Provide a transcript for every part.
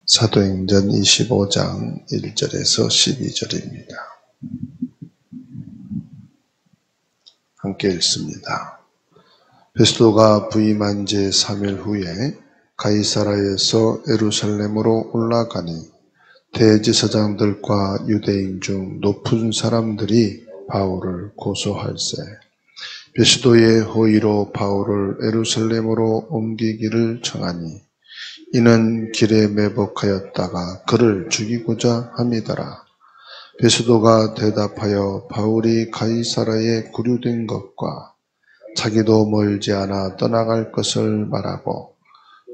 사도행전 25장 1절에서 12절입니다. 함께 읽습니다. 베스도가 부임한 지 3일 후에 가이사라에서 예루살렘으로 올라가니 대제사장들과 유대인 중 높은 사람들이 바울을 고소할세 베스도의 호의로 바울을 예루살렘으로 옮기기를 청하니 이는 길에 매복하였다가 그를 죽이고자 함이더라. 베스도가 대답하여 바울이 가이사라에 구류된 것과 자기도 멀지 않아 떠나갈 것을 말하고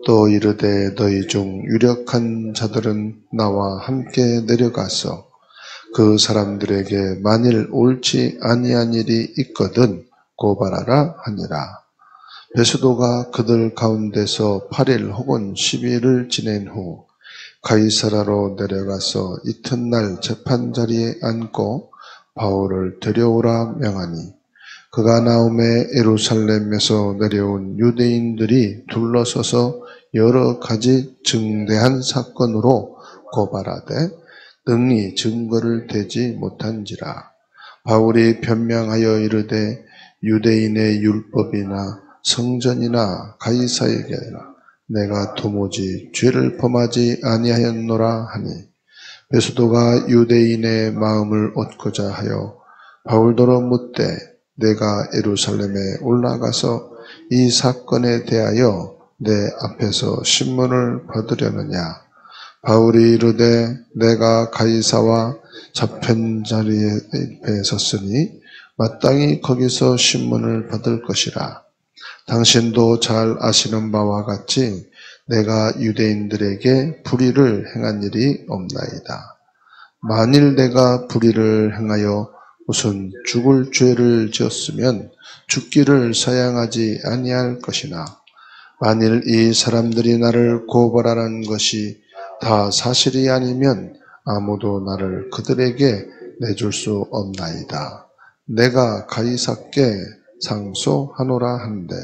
또 이르되 너희 중 유력한 자들은 나와 함께 내려가서 그 사람들에게 만일 옳지 아니한 일이 있거든 고발하라 하니라. 베스도가 그들 가운데서 8일 혹은 10일을 지낸 후 가이사라로 내려가서 이튿날 재판자리에 앉고 바울을 데려오라 명하니 그가 나오매 예루살렘에서 내려온 유대인들이 둘러서서 여러 가지 증대한 사건으로 고발하되 능히 증거를 대지 못한지라. 바울이 변명하여 이르되 유대인의 율법이나 성전이나 가이사에게나 내가 도무지 죄를 범하지 아니하였노라 하니 베스도가 유대인의 마음을 얻고자 하여 바울더러 묻되 내가 예루살렘에 올라가서 이 사건에 대하여 내 앞에서 신문을 받으려느냐. 바울이 이르되 내가 가이사와 잡힌 자리에 섰으니 마땅히 거기서 신문을 받을 것이라. 당신도 잘 아시는 바와 같이 내가 유대인들에게 불의를 행한 일이 없나이다. 만일 내가 불의를 행하여 우선 죽을 죄를 지었으면 죽기를 사양하지 아니할 것이나 만일 이 사람들이 나를 고발하는 것이 다 사실이 아니면 아무도 나를 그들에게 내줄 수 없나이다. 내가 가이사께 상소하노라 한데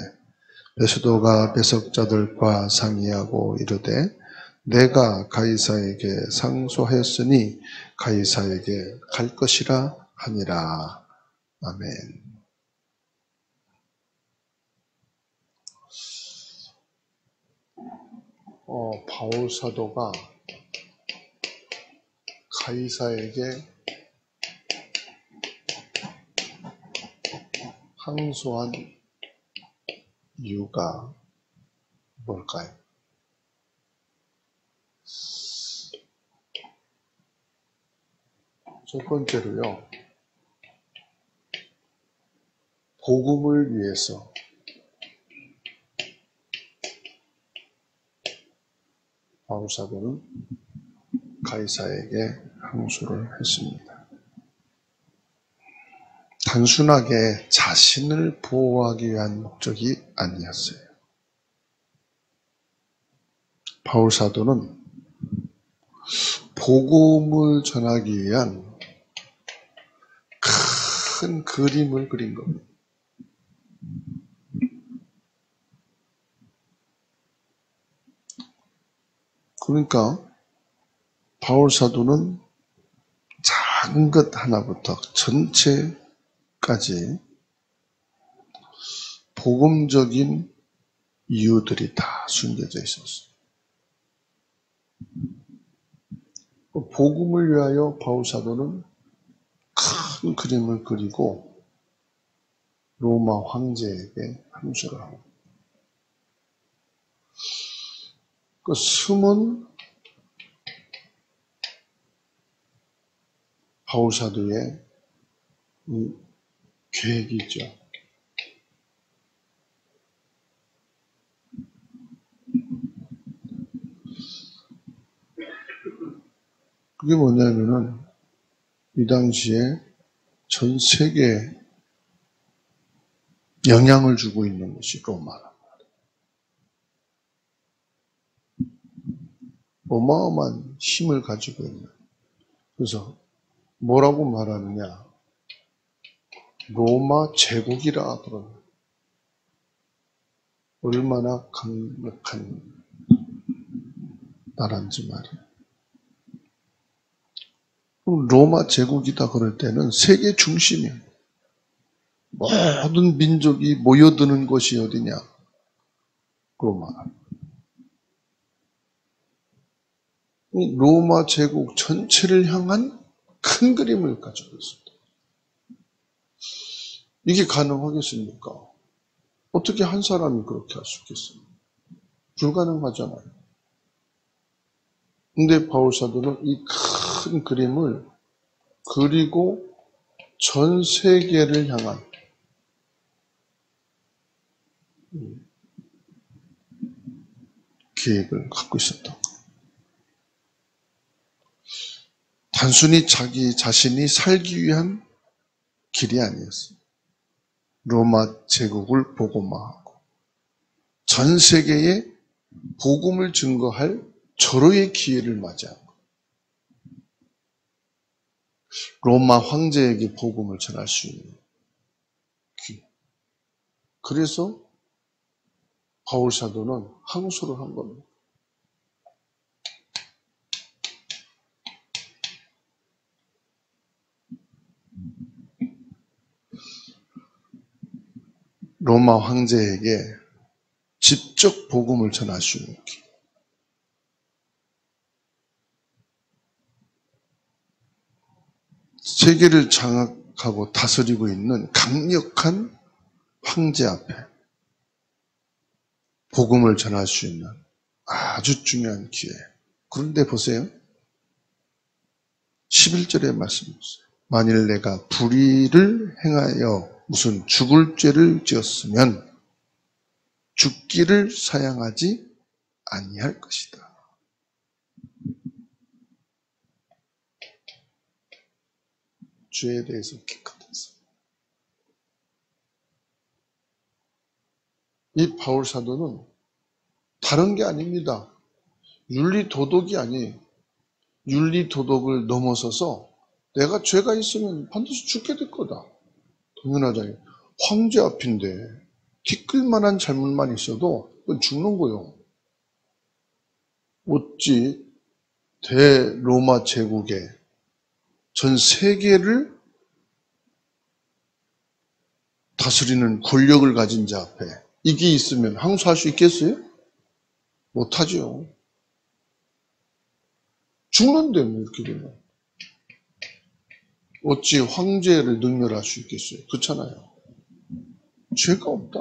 베스도가 배석자들과 상의하고 이르되 내가 가이사에게 상소하였으니 가이사에게 갈 것이라 하니라. 아멘. 바울 사도가 가이사에게 항소한 이유가 뭘까요? 첫 번째로요, 복음을 위해서 바울 사도는 가이사에게 항소를 했습니다. 단순하게 자신을 보호하기 위한 목적이 아니었어요. 바울 사도는 복음을 전하기 위한 큰 그림을 그린 겁니다. 그러니까 바울 사도는 작은 것 하나부터 전체까지 복음적인 이유들이 다 숨겨져 있었어요. 복음을 위하여 바울 사도는 큰 그림을 그리고 로마 황제에게 항소를 하고 그 숨은 바울 사도의 계획이죠. 그게 뭐냐면은 이 당시에 전 세계에 영향을 주고 있는 것이 로마란 말이에요. 어마어마한 힘을 가지고 있는. 그래서 뭐라고 말하느냐? 로마 제국이라 하더라고요. 얼마나 강력한 나라인지 말이에요. 그럼 로마 제국이다 그럴 때는 세계 중심이에요. 모든 민족이 모여드는 곳이 어디냐? 로마. 로마 제국 전체를 향한 큰 그림을 가지고 있습니다. 이게 가능하겠습니까? 어떻게 한 사람이 그렇게 할 수 있겠어요? 불가능하잖아요. 근데 바울사도는 이 큰 그림을 그리고 전 세계를 향한 계획을 갖고 있었다. 단순히 자기 자신이 살기 위한 길이 아니었어요. 로마 제국을 복음화하고 전 세계에 복음을 증거할 절호의 기회를 맞이한 거예요. 로마 황제에게 복음을 전할 수 있는 기회. 그래서 바울 사도는 항소를 한 겁니다. 로마 황제에게 직접 복음을 전할 수 있는 기회. 세계를 장악하고 다스리고 있는 강력한 황제 앞에 복음을 전할 수 있는 아주 중요한 기회. 그런데 보세요. 11절의 말씀 보세요. 만일 내가 불의를 행하여 무슨 죽을 죄를 지었으면 죽기를 사양하지 아니할 것이다. 죄에 대해서 기껏했어. 이 바울 사도는 다른 게 아닙니다. 윤리 도덕이 아니에요. 윤리 도덕을 넘어서서 내가 죄가 있으면 반드시 죽게 될 거다. 당연하잖아요. 황제 앞인데 티끌만한 잘못만 있어도 그건 죽는 거예요. 어찌 대로마 제국의 전 세계를 다스리는 권력을 가진 자 앞에 이게 있으면 항소할 수 있겠어요? 못하죠. 죽는데 뭐 이렇게 되면. 어찌 황제를 능멸할 수 있겠어요? 그렇잖아요. 죄가 없다.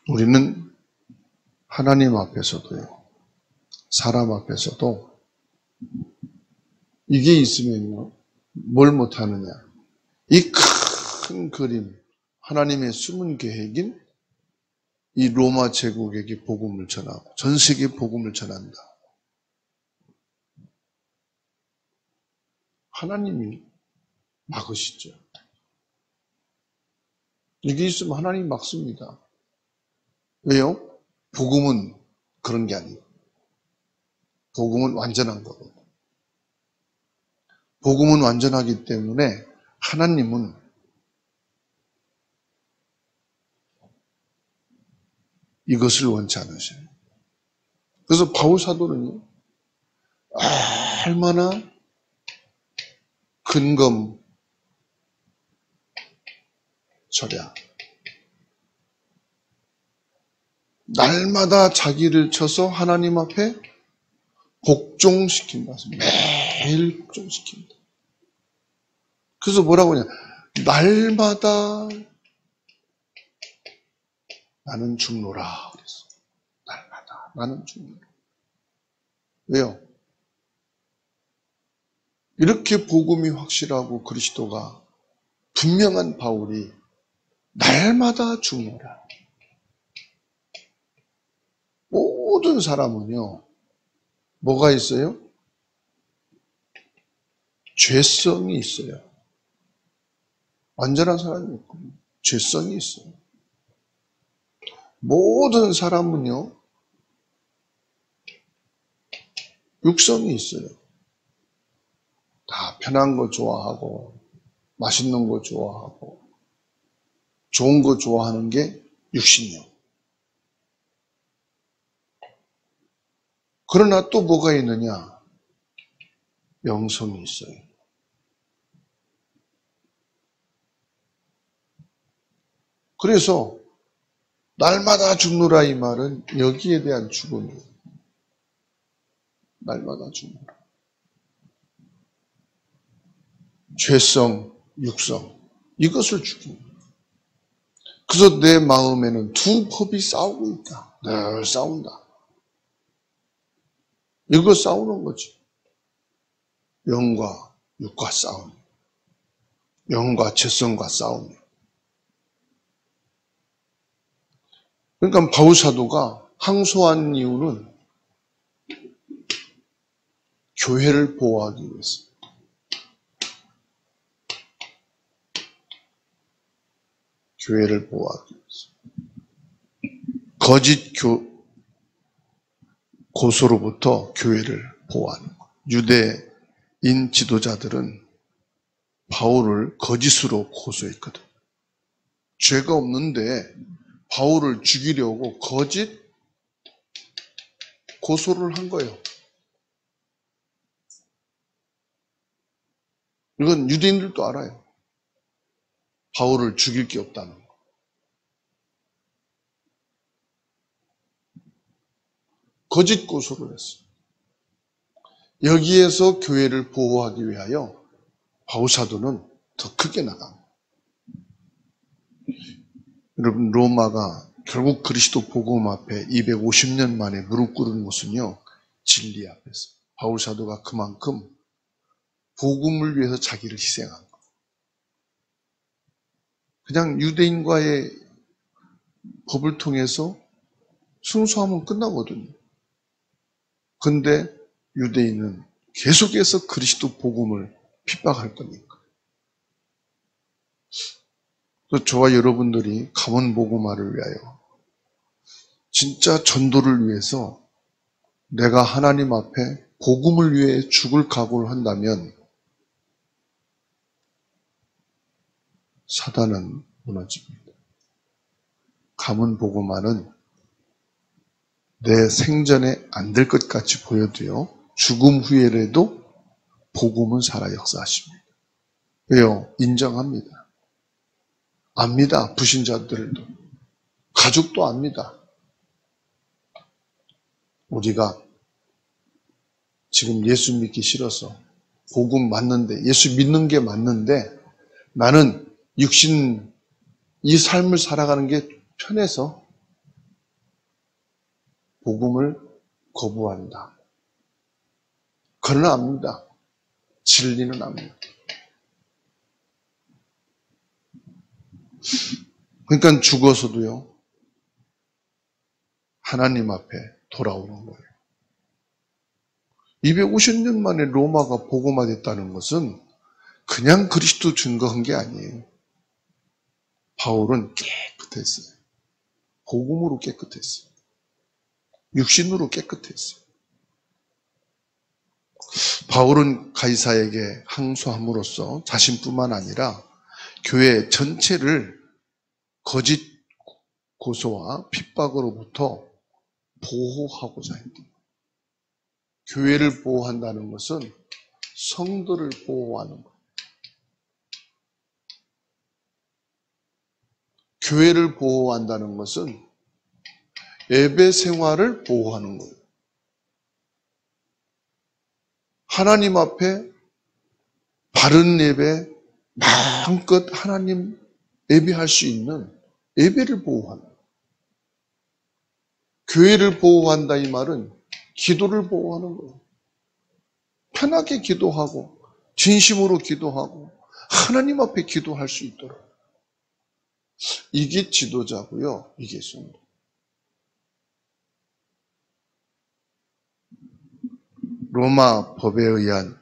우리는 하나님 앞에서도요, 사람 앞에서도 이게 있으면요, 뭘 못하느냐. 이 큰 그림, 하나님의 숨은 계획인 이 로마 제국에게 복음을 전하고 전 세계에 복음을 전한다. 하나님이 막으시죠. 이게 있으면 하나님이 막습니다. 왜요? 복음은 그런 게 아니에요. 복음은 완전한 거거든요. 복음은 완전하기 때문에 하나님은 이것을 원치 않으셔요. 그래서 바울 사도는요, 얼마나 근검 절약, 날마다 자기를 쳐서 하나님 앞에 복종시킨다. 매일 복종시킨다. 그래서 뭐라고 하냐, 날마다 나는 죽노라 그랬어. 날마다 나는 죽노라. 왜요? 이렇게 복음이 확실하고 그리스도가 분명한 바울이 날마다 죽노라. 모든 사람은요, 뭐가 있어요? 죄성이 있어요. 완전한 사람이 있고 죄성이 있어요. 모든 사람은요, 육성이 있어요. 다 편한 거 좋아하고, 맛있는 거 좋아하고, 좋은 거 좋아하는 게 육신이요. 그러나 또 뭐가 있느냐? 영성이 있어요. 그래서 날마다 죽노라 이 말은 여기에 대한 죽음이에요. 날마다 죽노라. 죄성, 육성 이것을 죽입니다. 그래서 내 마음에는 두 법이 싸우고 있다. 늘 싸운다. 이거 싸우는 거지. 영과 육과 싸움. 영과 죄성과 싸움. 그러니까 바울사도가 항소한 이유는 교회를 보호하기 위해서. 교회를 보호하기 위해서. 거짓 고소로부터 교회를 보호하는 것. 유대인 지도자들은 바울을 거짓으로 고소했거든. 죄가 없는데 바울을 죽이려고 거짓 고소를 한 거예요. 이건 유대인들도 알아요. 바울을 죽일 게 없다는 거. 거짓 고소를 했어요. 여기에서 교회를 보호하기 위하여 바울사도는 더 크게 나갑니다. 여러분, 로마가 결국 그리스도 복음 앞에 250년 만에 무릎 꿇은 것은요, 진리 앞에서. 바울사도가 그만큼 복음을 위해서 자기를 희생한 거예요. 그냥 유대인과의 법을 통해서 순수하면 끝나거든요. 근데 유대인은 계속해서 그리스도 복음을 핍박할 거니까. 그래서 저와 여러분들이 가문 복음화를 위하여 진짜 전도를 위해서 내가 하나님 앞에 복음을 위해 죽을 각오를 한다면 사단은 무너집니다. 가문 복음화는 내 생전에 안 될 것 같이 보여도요, 죽음 후에라도 복음은 살아 역사하십니다. 왜요? 인정합니다. 압니다. 불신자들도. 가족도 압니다. 우리가 지금 예수 믿기 싫어서 복음 맞는데, 예수 믿는 게 맞는데 나는 육신 이 삶을 살아가는 게 편해서 복음을 거부한다. 그러나 압니다. 진리는 압니다. 그러니까 죽어서도요, 하나님 앞에 돌아오는 거예요. 250년 만에 로마가 복음화됐다는 것은 그냥 그리스도 증거한 게 아니에요. 바울은 깨끗했어요. 복음으로 깨끗했어요. 육신으로 깨끗했어요. 바울은 가이사에게 항소함으로써 자신뿐만 아니라 교회 전체를 거짓 고소와 핍박으로부터 보호하고자 했다. 교회를 보호한다는 것은 성도를 보호하는 것. 교회를 보호한다는 것은 예배 생활을 보호하는 거예요. 하나님 앞에 바른 예배, 마음껏 하나님 예배할 수 있는 예배를 보호하는 거예요. 교회를 보호한다 이 말은 기도를 보호하는 거예요. 편하게 기도하고 진심으로 기도하고 하나님 앞에 기도할 수 있도록. 이게 지도자고요. 이게 성도. 로마 법에 의한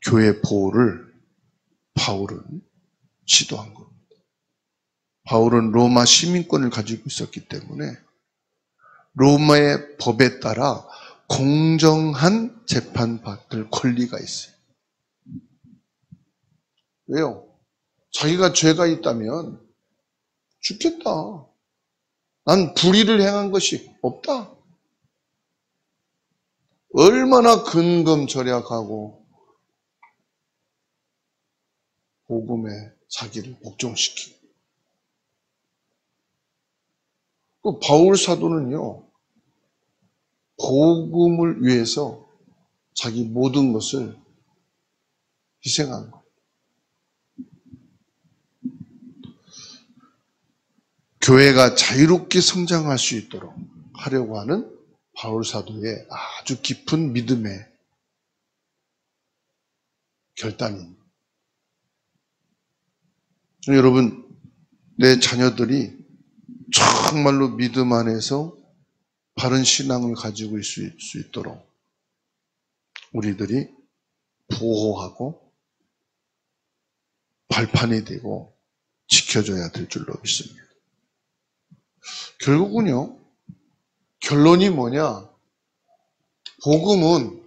교회 보호를 바울은 지도한 겁니다. 바울은 로마 시민권을 가지고 있었기 때문에 로마의 법에 따라 공정한 재판받을 권리가 있어요. 왜요? 자기가 죄가 있다면 죽겠다. 난 불의를 행한 것이 없다. 얼마나 근검절약하고 복음에 자기를 복종시키고. 그 바울 사도는요, 복음을 위해서 자기 모든 것을 희생한 거예요. 교회가 자유롭게 성장할 수 있도록 하려고 하는 바울 사도의 아주 깊은 믿음의 결단입니다. 여러분, 내 자녀들이 정말로 믿음 안에서 바른 신앙을 가지고 있을 수 있도록 우리들이 보호하고 발판이 되고 지켜줘야 될 줄로 믿습니다. 결국은요, 결론이 뭐냐? 복음은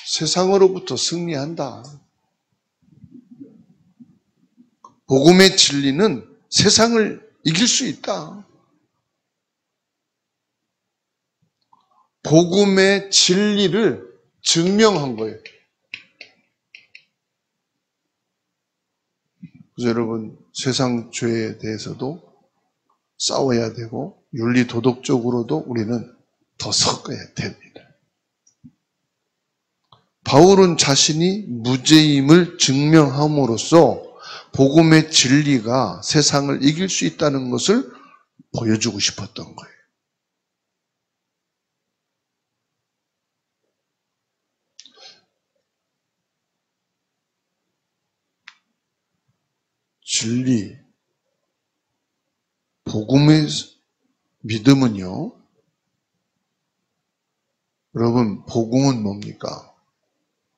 세상으로부터 승리한다. 복음의 진리는 세상을 이길 수 있다. 복음의 진리를 증명한 거예요. 그래서 여러분, 세상 죄에 대해서도 싸워야 되고 윤리 도덕적으로도 우리는 더 섞어야 됩니다. 바울은 자신이 무죄임을 증명함으로써 복음의 진리가 세상을 이길 수 있다는 것을 보여주고 싶었던 거예요. 진리, 복음의 믿음은요, 여러분, 복음은 뭡니까?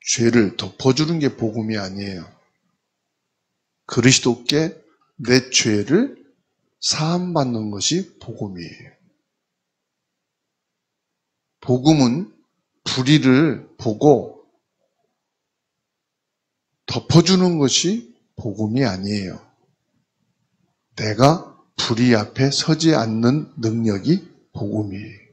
죄를 덮어주는 게 복음이 아니에요. 그리스도께 내 죄를 사함받는 것이 복음이에요. 복음은 불의를 보고 덮어주는 것이 복음이 아니에요. 내가 불의 앞에 서지 않는 능력이 복음이에요.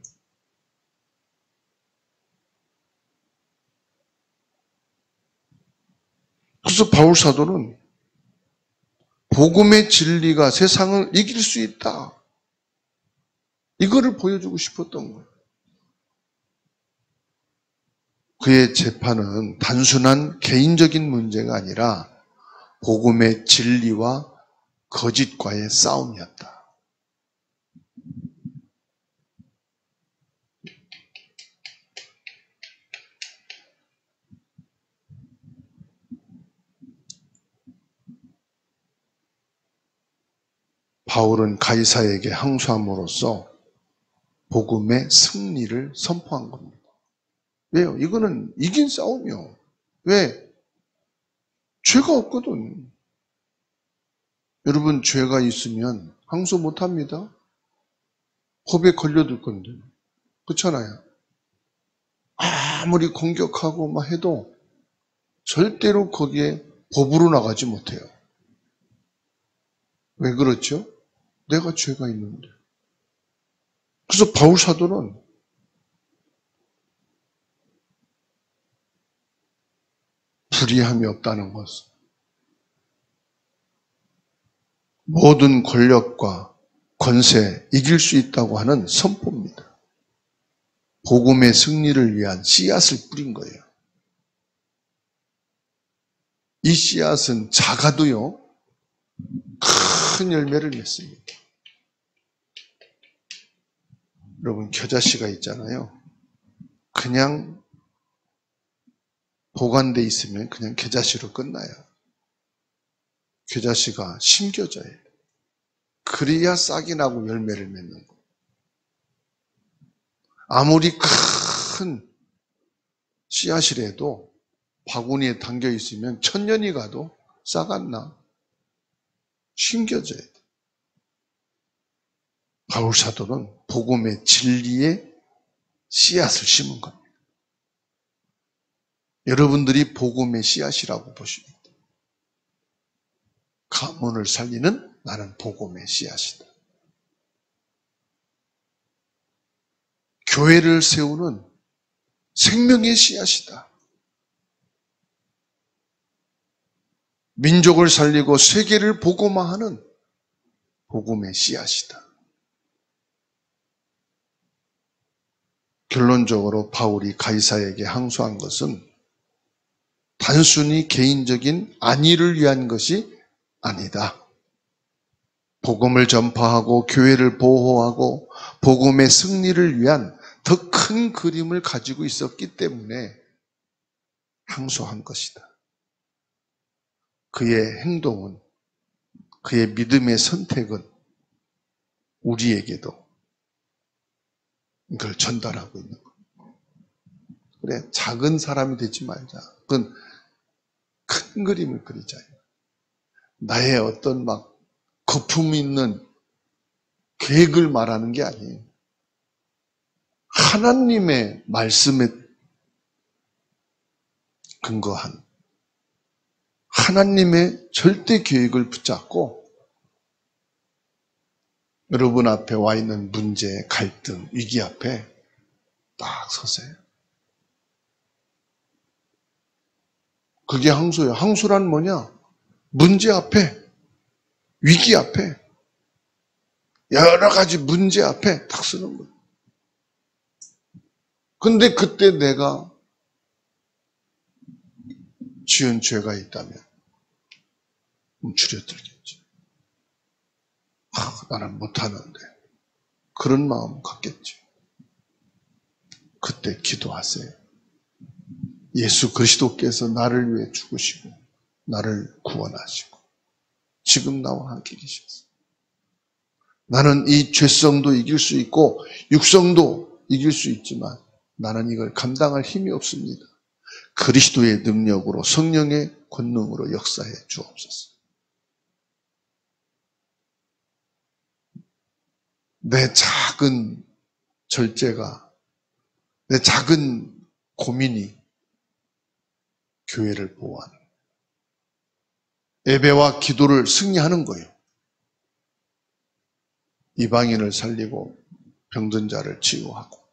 그래서 바울 사도는 복음의 진리가 세상을 이길 수 있다. 이거를 보여주고 싶었던 거예요. 그의 재판은 단순한 개인적인 문제가 아니라 복음의 진리와 거짓과의 싸움이었다. 바울은 가이사에게 항소함으로써 복음의 승리를 선포한 겁니다. 왜요? 이거는 이긴 싸움이요. 왜? 죄가 없거든. 여러분, 죄가 있으면 항소 못합니다. 법에 걸려들 건데. 그렇잖아요. 아무리 공격하고 막 해도 절대로 거기에 법으로 나가지 못해요. 왜 그렇죠? 내가 죄가 있는데. 그래서 바울 사도는 불의함이 없다는 것을, 모든 권력과 권세 이길 수 있다고 하는 선포입니다. 복음의 승리를 위한 씨앗을 뿌린 거예요. 이 씨앗은 작아도요, 큰 열매를 맺습니다. 여러분, 겨자씨가 있잖아요. 그냥 보관돼 있으면 그냥 겨자씨로 끝나요. 겨자씨가 심겨져야 해요. 그래야 싹이 나고 열매를 맺는 거예요. 아무리 큰 씨앗이라도 바구니에 담겨 있으면 1000년이 가도 싹 안 나. 심겨져야 돼. 바울 사도는 복음의 진리의 씨앗을 심은 겁니다. 여러분들이 복음의 씨앗이라고 보십니다. 가문을 살리는 나는 복음의 씨앗이다. 교회를 세우는 생명의 씨앗이다. 민족을 살리고 세계를 복음화하는 복음의 씨앗이다. 결론적으로 바울이 가이사에게 항소한 것은 단순히 개인적인 안위를 위한 것이 아니다. 복음을 전파하고 교회를 보호하고 복음의 승리를 위한 더 큰 그림을 가지고 있었기 때문에 항소한 것이다. 그의 행동은, 그의 믿음의 선택은 우리에게도 이걸 전달하고 있는 거예요. 그래, 작은 사람이 되지 말자. 그건 큰 그림을 그리자. 나의 어떤 막 거품 있는 계획을 말하는 게 아니에요. 하나님의 말씀에 근거한 하나님의 절대 계획을 붙잡고 여러분 앞에 와 있는 문제, 갈등, 위기 앞에 딱 서세요. 그게 항소예요. 항소란 뭐냐? 문제 앞에, 위기 앞에, 여러 가지 문제 앞에 딱 서는 거예요. 근데 그때 내가 지은 죄가 있다면 움츠려들겠지. 나는 못하는데. 그런 마음 갖겠지. 그때 기도하세요. 예수 그리스도께서 나를 위해 죽으시고 나를 구원하시고 지금 나와 함께 계셨어요. 나는 이 죄성도 이길 수 있고 육성도 이길 수 있지만 나는 이걸 감당할 힘이 없습니다. 그리스도의 능력으로 성령의 권능으로 역사해 주옵소서. 내 작은 절제가, 내 작은 고민이 교회를 보호하는, 예배와 기도를 승리하는 거예요. 이방인을 살리고 병든 자를 치유하고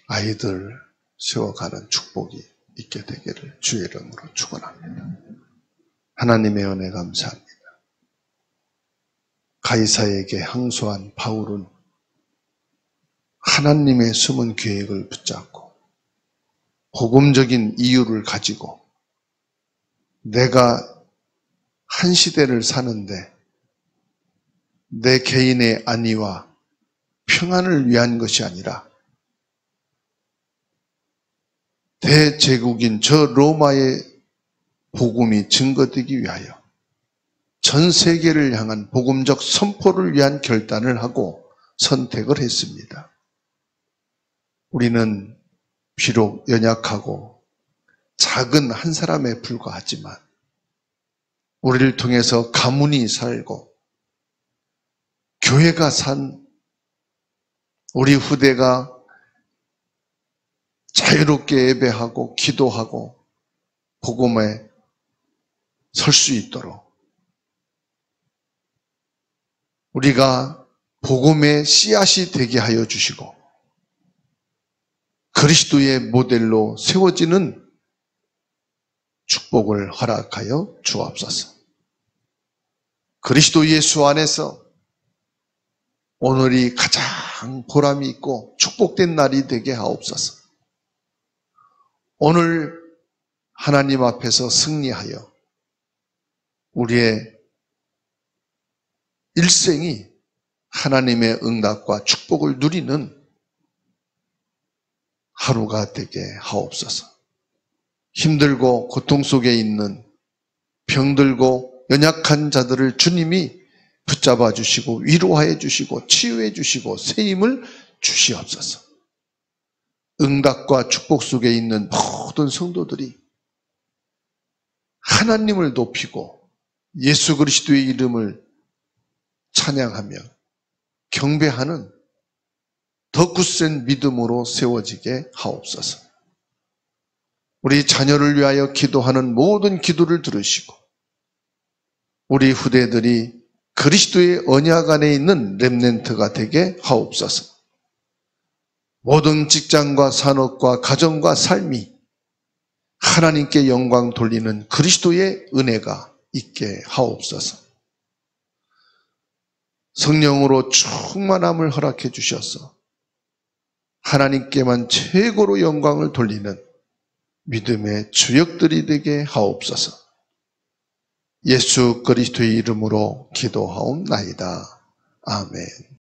아이들 세워가는 축복이 있게 되기를 주의 이름으로 축원합니다. 하나님의 은혜 감사합니다. 가이사에게 항소한 바울은 하나님의 숨은 계획을 붙잡고 복음적인 이유를 가지고 내가 한 시대를 사는데 내 개인의 안위와 평안을 위한 것이 아니라 대제국인 저 로마의 복음이 증거되기 위하여 전 세계를 향한 복음적 선포를 위한 결단을 하고 선택을 했습니다. 우리는 비록 연약하고 작은 한 사람에 불과하지만 우리를 통해서 가문이 살고 교회가 산 우리 후대가 자유롭게 예배하고 기도하고 복음에 설 수 있도록 우리가 복음의 씨앗이 되게 하여 주시고 그리스도의 모델로 세워지는 축복을 허락하여 주옵소서. 그리스도 예수 안에서 오늘이 가장 보람이 있고 축복된 날이 되게 하옵소서. 오늘 하나님 앞에서 승리하여 우리의 일생이 하나님의 응답과 축복을 누리는 하루가 되게 하옵소서. 힘들고 고통 속에 있는 병들고 연약한 자들을 주님이 붙잡아 주시고 위로해 주시고 치유해 주시고 새 힘을 주시옵소서. 응답과 축복 속에 있는 모든 성도들이 하나님을 높이고 예수 그리스도의 이름을 찬양하며 경배하는 더 굳센 믿음으로 세워지게 하옵소서. 우리 자녀를 위하여 기도하는 모든 기도를 들으시고 우리 후대들이 그리스도의 언약 안에 있는 렘넌트가 되게 하옵소서. 모든 직장과 산업과 가정과 삶이 하나님께 영광 돌리는 그리스도의 은혜가 있게 하옵소서. 성령으로 충만함을 허락해 주셔서 하나님께만 최고로 영광을 돌리는 믿음의 주역들이 되게 하옵소서. 예수 그리스도의 이름으로 기도하옵나이다. 아멘.